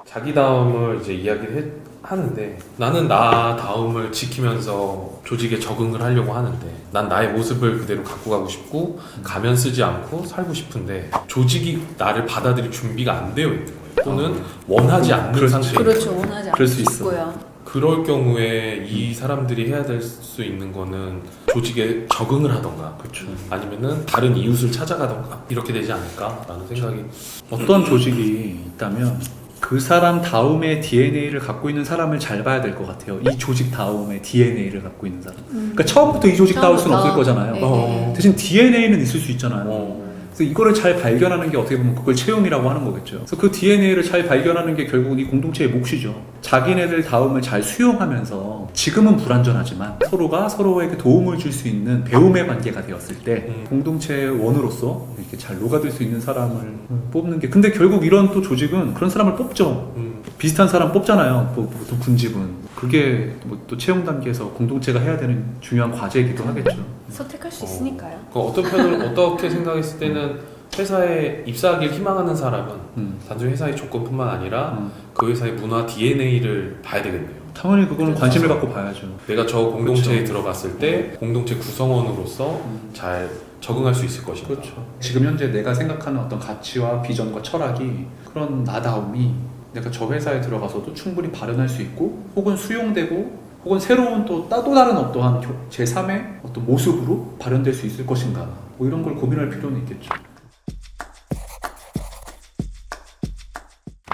자기 다움을 이제 이야기를 하는데 나는 나 다움을 지키면서 조직에 적응을 하려고 하는데 난 나의 모습을 그대로 갖고 가고 싶고 가면 쓰지 않고 살고 싶은데 조직이 나를 받아들일 준비가 안 되어 있는 거예요. 또는 원하지 않는 상태. 그렇죠. 원하지 않고 그럴 수 있어. 있고요. 그럴 경우에 이 사람들이 해야 될 수 있는 거는 조직에 적응을 하던가 그렇죠. 아니면은 다른 이웃을 찾아가던가 이렇게 되지 않을까라는 생각이. 어떤 조직이 있다면 그 사람 다움의 DNA를 갖고 있는 사람을 잘 봐야 될 것 같아요. 이 조직 다움의 DNA를 갖고 있는 사람. 그러니까 처음부터 이 조직 다울 수는 없을 거잖아요. 네. 대신 DNA는 있을 수 있잖아요. 그래서 이거를 잘 발견하는 게 어떻게 보면 그걸 채용이라고 하는 거겠죠. 그래서 그 DNA를 잘 발견하는 게 결국은 이 공동체의 몫이죠. 자기네들 다움을 잘 수용하면서 지금은 불완전하지만 서로가 서로에게 도움을 줄 수 있는 배움의 관계가 되었을 때 공동체의 원으로서 이렇게 잘 녹아들 수 있는 사람을 뽑는 게, 근데 결국 이런 또 조직은 그런 사람을 뽑죠. 비슷한 사람 뽑잖아요. 보통 군집은. 그게 뭐 또 채용 단계에서 공동체가 해야 되는 중요한 과제이기도 하겠죠. 선택할 수 있으니까요. 어떤 편을 어떻게 생각했을 때는 회사에 입사하길 희망하는 사람은 단순히 회사의 조건뿐만 아니라 그 회사의 문화 DNA를 봐야 되겠네요. 당연히 그거는 관심을 갖고 봐야죠. 내가 저 공동체에 그렇죠. 들어갔을 때 공동체 구성원으로서 잘 적응할 수 있을 것인가. 그렇죠. 지금 현재 내가 생각하는 어떤 가치와 비전과 철학이 그런 나다움이 내가 저 회사에 들어가서도 충분히 발현할 수 있고 혹은 수용되고 혹은 새로운 또 다른 어떠한 제3의 어떤 모습으로 발현될 수 있을 것인가, 뭐 이런 걸 고민할 필요는 있겠죠.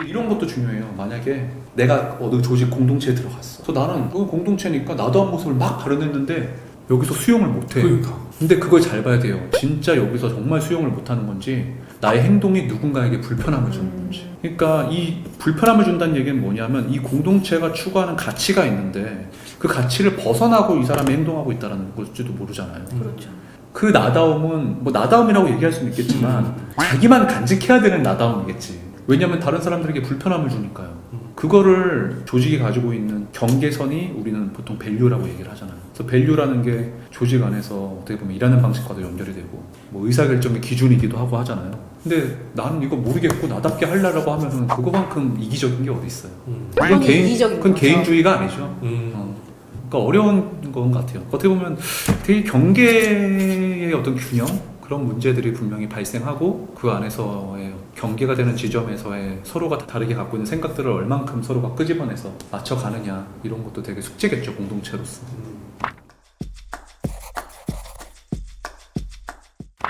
이런 것도 중요해요. 만약에 내가 어느 조직 공동체에 들어갔어. 그래서 나는 그 공동체니까 나다운 모습을 막 발현했는데 여기서 수용을 못해. 그러니까. 근데 그걸 잘 봐야 돼요. 진짜 여기서 정말 수용을 못하는 건지 나의 행동이 누군가에게 불편함을 주는 건지. 그러니까 이 불편함을 준다는 얘기는 뭐냐면 이 공동체가 추구하는 가치가 있는데 그 가치를 벗어나고 이 사람이 행동하고 있다는 걸지도 모르잖아요. 그렇죠. 그 나다움은 뭐 나다움이라고 얘기할 수는 있겠지만 자기만 간직해야 되는 나다움이겠지. 왜냐하면 다른 사람들에게 불편함을 주니까요. 그거를 조직이 가지고 있는 경계선이 우리는 보통 밸류라고 얘기를 하잖아요. 그래서 밸류라는 게 조직 안에서 어떻게 보면 일하는 방식과도 연결이 되고 뭐 의사결정의 기준이기도 하고 하잖아요. 근데 나는 이거 모르겠고 나답게 하려고 하면은 그거만큼 이기적인 게 어디 있어요. 그건 이기적인 그건 거죠. 개인주의가 아니죠. 그러니까 어려운 건 같아요. 어떻게 보면 되게 경계의 어떤 균형, 그런 문제들이 분명히 발생하고 그 안에서의 경계가 되는 지점에서의 서로가 다르게 갖고 있는 생각들을 얼만큼 서로가 끄집어내서 맞춰가느냐, 이런 것도 되게 숙제겠죠, 공동체로서.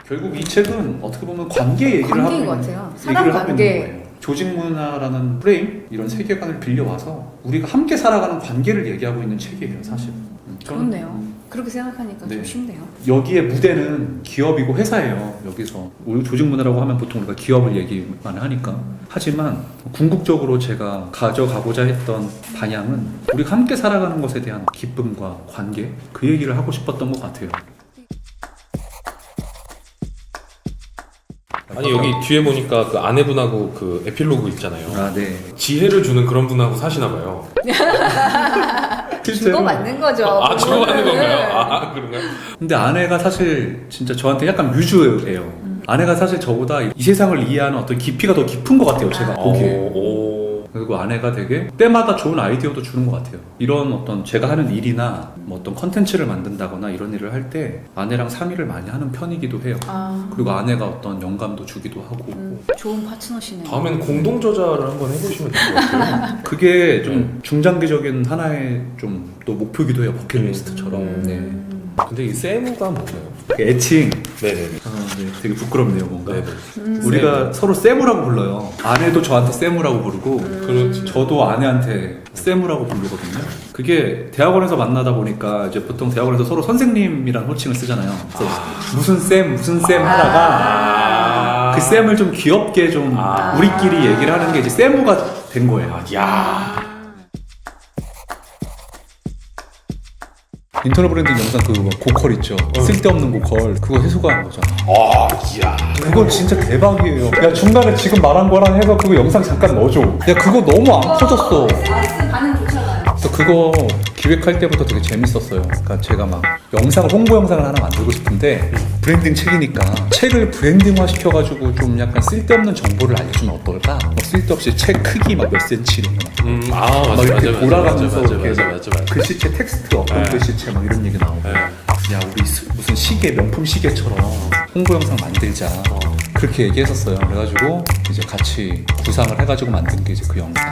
결국 이 책은 어떻게 보면 관계 얘기를 하고 관계인 있는, 것 같아요. 사람 얘기를 하고 있는 관계. 거예요. 조직 문화라는 프레임, 이런 세계관을 빌려와서 우리가 함께 살아가는 관계를 얘기하고 있는 책이에요, 사실. 그렇네요. 그렇게 생각하니까 네. 좀 쉽네요. 여기에 무대는 기업이고 회사예요. 여기서 우리 조직 문화라고 하면 보통 우리가 기업을 얘기만 하니까. 하지만 궁극적으로 제가 가져가고자 했던 방향은 우리가 함께 살아가는 것에 대한 기쁨과 관계, 그 얘기를 하고 싶었던 것 같아요. 아니 여기 뒤에 보니까 그 아내분하고 그 에필로그 있잖아요. 아, 네. 지혜를 주는 그런 분하고 사시나 봐요. 주고 받는 거죠. 주고 받는 네. 건가요? 그런가요? 근데 아내가 사실 진짜 저한테 약간 뮤즈예요. 아내가 사실 저보다 이 세상을 이해하는 어떤 깊이가 더 깊은 것 같아요, 제가 보기에. 그리고 아내가 되게 때마다 좋은 아이디어도 주는 것 같아요. 이런 어떤 제가 하는 일이나 뭐 어떤 컨텐츠를 만든다거나 이런 일을 할 때 아내랑 상의를 많이 하는 편이기도 해요. 그리고 아내가 어떤 영감도 주기도 하고. 좋은 파트너시네요. 다음엔 공동 저자를 한번 해보시면 될 것 같아요. 그게 좀 중장기적인 하나의 좀 또 목표기도 해요, 버킷리스트처럼. 네. 근데 이 세무가 뭔가요? 그 애칭. 네네. 네, 되게 부끄럽네요, 뭔가. 네네. 우리가 서로 세무라고 불러요. 아내도 저한테 세무라고 부르고, 그렇죠. 저도 아내한테 세무라고 부르거든요. 그게 대학원에서 만나다 보니까 이제 보통 대학원에서 서로 선생님이라는 호칭을 쓰잖아요. 그래서 무슨 쌤 하다가 그 쌤을 좀 귀엽게 좀 우리끼리 얘기를 하는 게 이제 세무가 된 거예요. 야. 인터넷 브랜딩 영상 그 고컬 있죠. 쓸데없는 고컬. 그거 해소가 한 거잖아. 이야. 그거 진짜 대박이에요. 야, 중간에 지금 말한 거랑 해서 그거 영상 잠깐 넣어줘. 야, 그거 너무 안 터졌어. 반응 좋잖아요. 그래서 그거 기획할 때부터 되게 재밌었어요. 그러니까 제가 막 홍보 영상을 하나 만들고 싶은데 브랜딩 책이니까 책을 브랜딩화 시켜가지고 좀 약간 쓸데없는 정보를 알려주면 어떨까? 뭐 쓸데없이 책 크기 막 몇 센치 이런 거 막 맞아, 이렇게 맞아, 돌아가면서 맞아, 이렇게 맞아. 글씨체 텍스트 어떤 네. 글씨체 막 이런 얘기 나오고 네. 야 우리 무슨 시계 명품 시계처럼 홍보 영상 만들자 그렇게 얘기했었어요. 그래가지고 이제 같이 구상을 해가지고 만든 게 이제 그 영상.